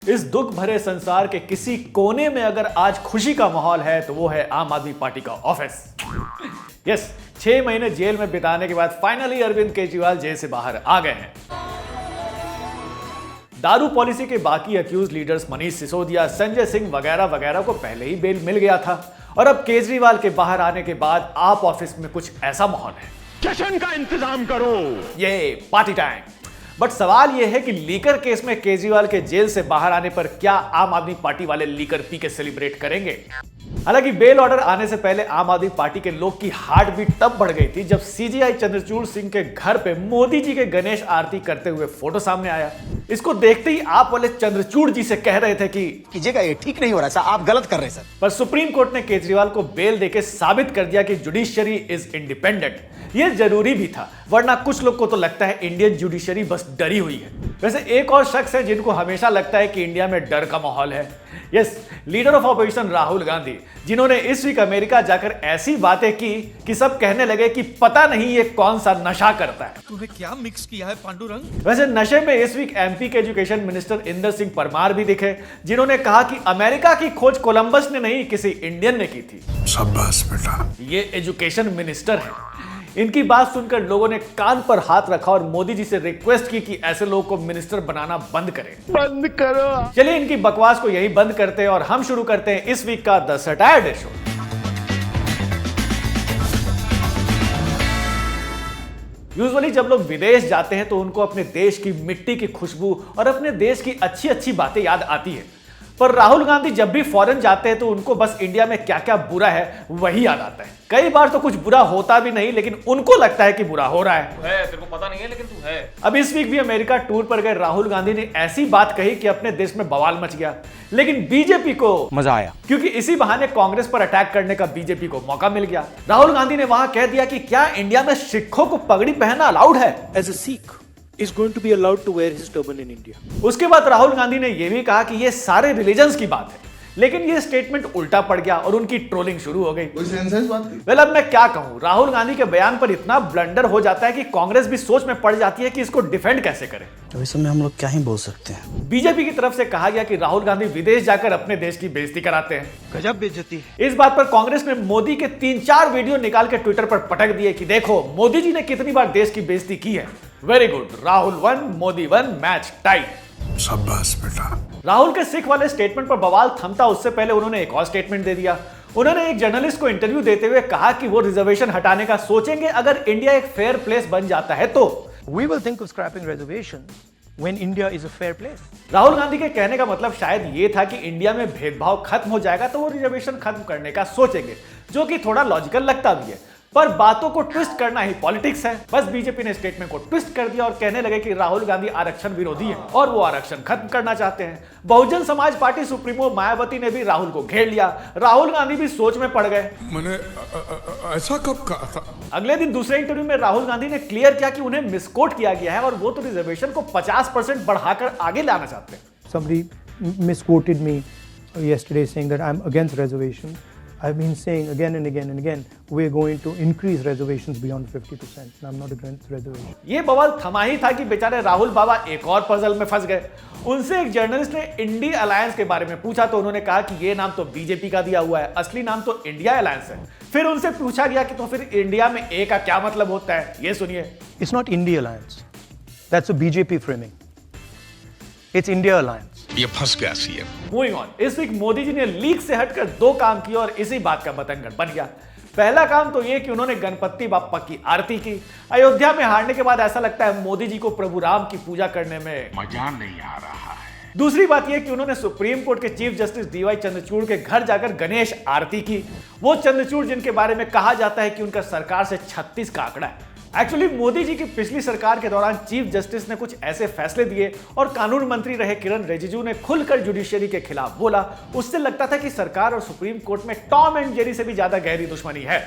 इस दुख भरे संसार के किसी कोने में अगर आज खुशी का माहौल है तो वो है आम आदमी पार्टी का ऑफिस। यस, 6 महीने जेल में बिताने के बाद फाइनली अरविंद केजरीवाल जेल से बाहर आ गए हैं। दारू पॉलिसी के बाकी अक्यूज लीडर्स मनीष सिसोदिया, संजय सिंह वगैरह वगैरह को पहले ही बेल मिल गया था और अब केजरीवाल के बाहर आने के बाद आप ऑफिस में कुछ ऐसा माहौल है, जश्न का इंतजाम करो, ये पार्टी टाइम। बट सवाल यह है कि लीकर केस में केजरीवाल के जेल से बाहर आने पर क्या आम आदमी पार्टी वाले लीकर पी के सेलिब्रेट करेंगे? हालांकि बेल ऑर्डर आने से पहले आम आदमी पार्टी के लोग की हार्ट बीट तब बढ़ गई थी जब सीजीआई चंद्रचूड़ सिंह के घर पे मोदी जी के गणेश आरती करते हुए फोटो सामने आया। इसको देखते ही आप वाले चंद्रचूड़ जी से कह रहे थे कि कीजिएगा, ये ठीक नहीं हो रहा सर, आप गलत कर रहे हैं सर। पर सुप्रीम कोर्ट ने केजरीवाल को बेल देके साबित कर दिया कि जुडिशरी इज इंडिपेंडेंट। ये जरूरी भी था, वरना कुछ लोग को तो लगता है इंडियन जुडिशरी बस डरी हुई है। वैसे एक और शख्स है जिनको हमेशा लगता है कि इंडिया में डर का माहौल है। Yes, leader of opposition Rahul Gandhi, जिन्होंने इस वीक अमेरिका जाकर ऐसी बातें की कि सब कहने लगे कि पता नहीं ये कौन सा नशा करता है। तूने क्या मिक्स किया है पांडुरंग? वैसे नशे में इस वीक एमपी के एजुकेशन मिनिस्टर इंदर सिंह परमार भी दिखे, जिन्होंने कहा कि अमेरिका की खोज कोलंबस ने नहीं किसी इंडियन ने की थी। शाबाश बेटा। ये एजुकेशन मिनिस्टर है। इनकी बात सुनकर लोगों ने कान पर हाथ रखा और मोदी जी से रिक्वेस्ट की कि ऐसे लोगों को मिनिस्टर बनाना बंद करें। बंद करो। चलिए इनकी बकवास को यही बंद करते हैं और हम शुरू करते हैं इस वीक का द सैटरडे शो। यूजुअली जब लोग विदेश जाते हैं तो उनको अपने देश की मिट्टी की खुशबू और अपने देश की अच्छी अच्छी बातें याद आती है, पर राहुल गांधी जब भी फॉरेन जाते हैं तो उनको बस इंडिया में क्या क्या बुरा है वही याद आता है। कई बार तो कुछ बुरा होता भी नहीं, लेकिन उनको लगता है कि बुरा हो रहा है। तेरे को पता नहीं है लेकिन तू है। अब इस वीक भी अमेरिका टूर पर गए राहुल गांधी ने ऐसी बात कही कि अपने देश में बवाल मच गया, लेकिन बीजेपी को मजा आया क्योंकि इसी बहाने कांग्रेस पर अटैक करने का बीजेपी को मौका मिल गया। राहुल गांधी ने वहां कह दिया कि क्या इंडिया में सिखों को पगड़ी पहनना अलाउड है? As a Sikh is going to be allowed to wear his turban in India. उसके बाद राहुल गांधी ने यह भी कहा कि यह सारे रिलीजन्स की बात है, लेकिन यह स्टेटमेंट उल्टा पड़ गया और उनकी ट्रोलिंग शुरू हो गई। वेल, अब मैं क्या कहूं, राहुल गांधी के बयान पर इतना ब्लंडर हो जाता है कि कांग्रेस भी सोच में पड़ जाती है कि इसको डिफेंड कैसे करे। तो इस समय हम लोग क्या ही बोल सकते हैं। बीजेपी की तरफ से कहा गया कि राहुल गांधी विदेश जाकर अपने देश की बेइज्जती कराते हैं। गजब बेइज्जती है। इस बात पर कांग्रेस ने मोदी के 3-4 वीडियो निकाल के ट्विटर पर पटक दिए कि देखो मोदी जी ने कितनी बार देश की बेइज्जती की है। Very good, Rahul 1 Modi 1, match tight. शाबाश बेटा। राहुल के सिख वाले स्टेटमेंट पर बवाल थमता उससे पहले उन्होंने एक और स्टेटमेंट दे दिया। उन्होंने एक जर्नलिस्ट को इंटरव्यू देते हुए कहा कि वो रिजर्वेशन हटाने का सोचेंगे अगर इंडिया एक फेयर प्लेस बन जाता है तो। We will think of scrapping reservation when India is a fair place. Rahul Gandhi के कहने का मतलब शायद ये था कि इंडिया में भेदभाव खत्म हो जाएगा तो वो रिजर्वेशन खत्म करने का सोचेंगे, जो कि थोड़ा लॉजिकल लगता भी है, पर बातों को ट्विस्ट करना ही पॉलिटिक्स है। बस बीजेपी ने स्टेटमेंट को ट्विस्ट कर दिया और कहने लगे कि राहुल गांधी आरक्षण विरोधी है और वो आरक्षण खत्म करना चाहते हैं। बहुजन समाज पार्टी सुप्रीमो मायावती ने भी राहुल को घेर लिया। राहुल गांधी भी सोच में पड़ गए। मैंने ऐसा कब कहा था? अगले दिन दूसरे इंटरव्यू में राहुल गांधी ने क्लियर किया कि उन्हें मिसकोट किया गया है और वो तो रिजर्वेशन को 50% बढ़ाकर आगे लाना चाहते हैं। Somebody misquoted me yesterday saying that I'm against reservation. I've been saying again and again and again, we're going to increase reservations beyond 50%. And I'm not against reservation. ये बवाल थमा ही था कि बेचारे राहुल बाबा एक और पजल में फंस गए। उनसे एक जर्नलिस्ट ने इंडी अलायंस के बारे में पूछा तो उन्होंने कहा कि ये नाम तो बीजेपी का दिया हुआ है, असली नाम तो इंडिया अलायंस है। फिर उनसे पूछा गया कि तो फिर इंडिया में ए का क्या मतलब होता है, ये सुनिए। It's not India Alliance. That's a BJP framing. It's India Alliance. ये फंस गया सीएम। मूविंग ऑन, इस वीक मोदी जी ने लीक से हटकर 2 काम किए और इसी बात का बतंगड़ बन गया। पहला काम तो ये कि उन्होंने गणपति बाप्पा की आरती की। अयोध्या में हारने के बाद ऐसा लगता है मोदी जी को प्रभु राम की पूजा करने में मजा नहीं आ रहा है। दूसरी बात यह कि उन्होंने सुप्रीम कोर्ट के चीफ जस्टिस डीवाई चंद्रचूड़ के घर जाकर गणेश आरती की। वो चंद्रचूड़ जिनके बारे में कहा जाता है कि उनका सरकार से 36 का आंकड़ा है। एक्चुअली मोदी जी की पिछली सरकार के दौरान चीफ जस्टिस ने कुछ ऐसे फैसले दिए और कानून मंत्री रहे किरण रिजिजू ने खुलकर जुडिशरी के खिलाफ बोला। उससे लगता था कि सरकार और सुप्रीम कोर्ट में टॉम एंड जेरी से भी ज्यादा गहरी दुश्मनी है।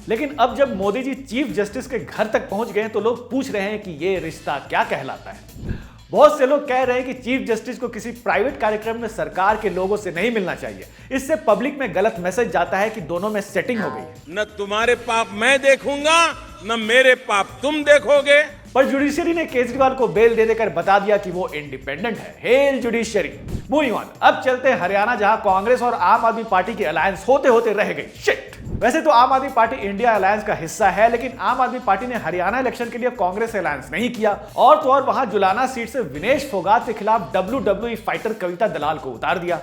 लेकिन अब जब मोदी जी चीफ जस्टिस के घर तक पहुंच गए तो लोग पूछ रहे हैं कि ये रिश्ता क्या कहलाता है। बहुत से लोग कह रहे हैं कि चीफ जस्टिस को किसी प्राइवेट कार्यक्रम में सरकार के लोगों से नहीं मिलना चाहिए, इससे पब्लिक में गलत मैसेज जाता है कि दोनों में सेटिंग हो गई है। न तुम्हारे पाप मैं देखूंगा, न मेरे पाप तुम देखोगे। पर जुडिशियरी ने केजरीवाल को बेल दे देकर बता दिया कि वो इंडिपेंडेंट है। Hello judiciary. मूविंग ऑन, अब चलते हैं हरियाणा, जहां कांग्रेस और आम आदमी पार्टी की अलायंस होते होते रह गई। शिट। वैसे तो आम आदमी पार्टी इंडिया अलायंस का हिस्सा है, लेकिन आम आदमी पार्टी ने हरियाणा इलेक्शन के लिए कांग्रेस से अलायंस नहीं किया, और तो और वहां जुलाना सीट से विनेश फोगाट के खिलाफ WWE फाइटर कविता दलाल को उतार दिया।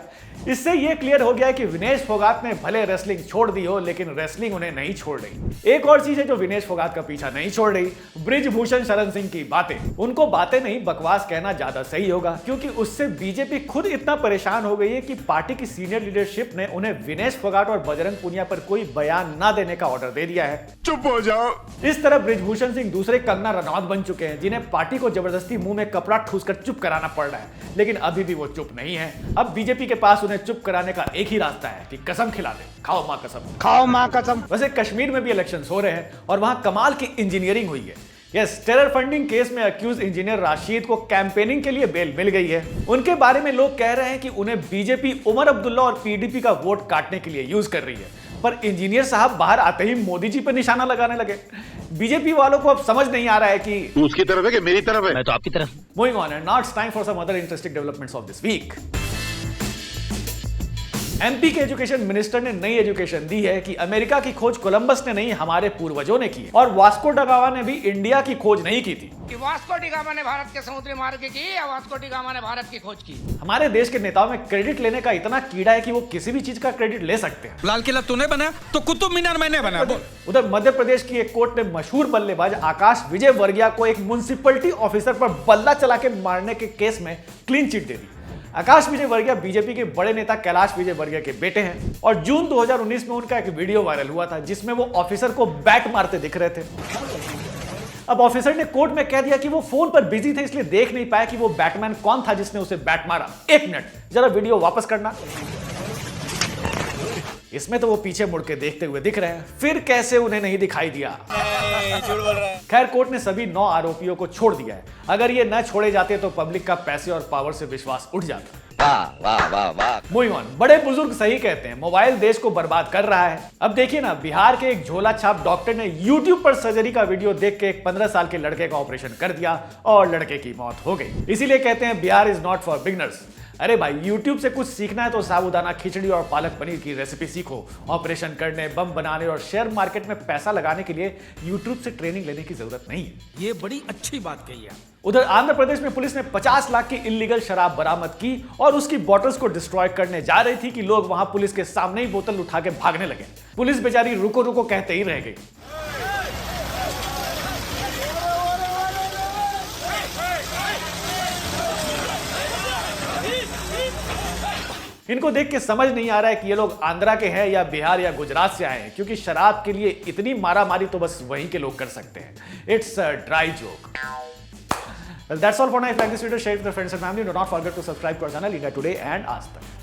इससे यह क्लियर हो गया है कि विनेश फोगाट ने भले रेसलिंग छोड़ दी हो, लेकिन रेसलिंग उन्हें नहीं छोड़ रही। एक और चीज है जो विनेश फोगाट का पीछा नहीं छोड़ रही, ब्रिजभूषण शरण सिंह की बातें। उनको बातें नहीं, बकवास कहना ज्यादा सही होगा, क्योंकि उससे बीजेपी खुद इतना परेशान हो गई है कि पार्टी की सीनियर लीडरशिप ने उन्हें विनेश फोगाट और बजरंग पुनिया पर कोई बयान न देने का ऑर्डर दे दिया है। चुप हो जाओ। इस तरह ब्रिजभूषण सिंह दूसरे कंगना रनौत बन चुके हैं, जिन्हें पार्टी को जबरदस्ती मुंह में कपड़ा ठूसकर चुप कराना पड़ रहा है, लेकिन अभी भी वो चुप नहीं है। अब बीजेपी के पास उन्हें चुप कराने का एक ही रास्ता है कि कसम खिला दे, खाओ मां कसम, खाओ मां कसम। वैसे कश्मीर में भी इलेक्शंस हो रहे हैं और वहां कमाल की इंजीनियरिंग हुई है। यस, टेरर फंडिंग केस में अक्यूज इंजीनियर राशिद को कैंपेनिंग के लिए बेल मिल गई है। उनके बारे में लोग कह रहे हैं कि उन्हें बीजेपी उमर अब्दुल्ला और पीडीपी का वोट काटने के लिए यूज कर रही है, पर इंजीनियर साहब बाहर आते ही मोदी जी पर निशाना लगाने लगे। बीजेपी वालों को अब समझ नहीं आ रहा है कि तू उसकी तरफ है कि मेरी तरफ है? मैं तो आपकी तरफ। Moving on, and now it's time for some other interesting developments of this week. MP के एजुकेशन मिनिस्टर ने नई एजुकेशन दी है कि अमेरिका की खोज कोलंबस ने नहीं, हमारे पूर्वजों ने की है, और वास्को ड गामा ने भी इंडिया की खोज नहीं की थी। कि वास्को डी गामा ने भारत के समुद्री मार्ग की या वास्को डी गामा ने भारत की खोज की? हमारे देश के नेताओं में क्रेडिट लेने का इतना कीड़ा है कि वो किसी भी चीज का क्रेडिट ले सकते हैं। लाल किला तूने बनाया तो कुतुब मीनार मैंने बनाया। बोल। उधर मध्य प्रदेश की एक कोर्ट ने मशहूर बल्लेबाज आकाश विजय वर्गिया को एक म्युनिसिपैलिटी ऑफिसर पर बल्ला चला के मारने के केस में क्लीन चिट दे दी। आकाश विजय वर्गिया बीजेपी के बड़े नेता कैलाश विजय वर्गिया के बेटे हैं, और जून 2019 में उनका एक वीडियो वायरल हुआ था जिसमें वो ऑफिसर को बैट मारते दिख रहे थे। अब ऑफिसर ने कोर्ट में कह दिया कि वो फोन पर बिजी थे, इसलिए देख नहीं पाया कि वो बैटमैन कौन था जिसने उसे बैट मारा। 1 मिनट, जरा वीडियो वापस करना। इसमें तो वो पीछे मुड़ के देखते हुए दिख रहे हैं, फिर कैसे उन्हें नहीं दिखाई दिया। खैर, कोर्ट ने सभी 9 आरोपियों को छोड़ दिया है। अगर ये न छोड़े जाते तो पब्लिक का पैसे और पावर से विश्वास उठ जाता। वाह वाह वाह। मूविंग ऑन, बड़े बुजुर्ग सही कहते हैं, मोबाइल देश को बर्बाद कर रहा है। अब देखिए ना, बिहार के एक झोला छाप डॉक्टर ने YouTube पर सर्जरी का वीडियो देख के एक 15 साल के लड़के का ऑपरेशन कर दिया और लड़के की मौत हो गई। इसीलिए कहते हैं Bihar is not for beginners. अरे भाई, YouTube से कुछ सीखना है तो साबूदाना खिचड़ी और पालक पनीर की रेसिपी सीखो। ऑपरेशन करने, बम बनाने और शेयर मार्केट में पैसा लगाने के लिए YouTube से ट्रेनिंग लेने की जरूरत नहीं है। ये बड़ी अच्छी बात कही है। उधर आंध्र प्रदेश में पुलिस ने 50 लाख की इल्लीगल शराब बरामद की और उसकी बॉटल्स को डिस्ट्रॉय करने जा रही थी कि लोग वहां पुलिस के सामने ही बोतल उठा के भागने लगे। पुलिस बेचारी रुको रुको कहते ही रह गई। इनको देख के समझ नहीं आ रहा है कि ये लोग आंध्रा के हैं या बिहार या गुजरात से आए हैं, क्योंकि शराब के लिए इतनी मारामारी तो बस वहीं के लोग कर सकते हैं। It's a dry joke. Well, that's all for now. If you like this video, share it with your friends and family. Do not forget to subscribe to our channel India Today and Aaj Tak.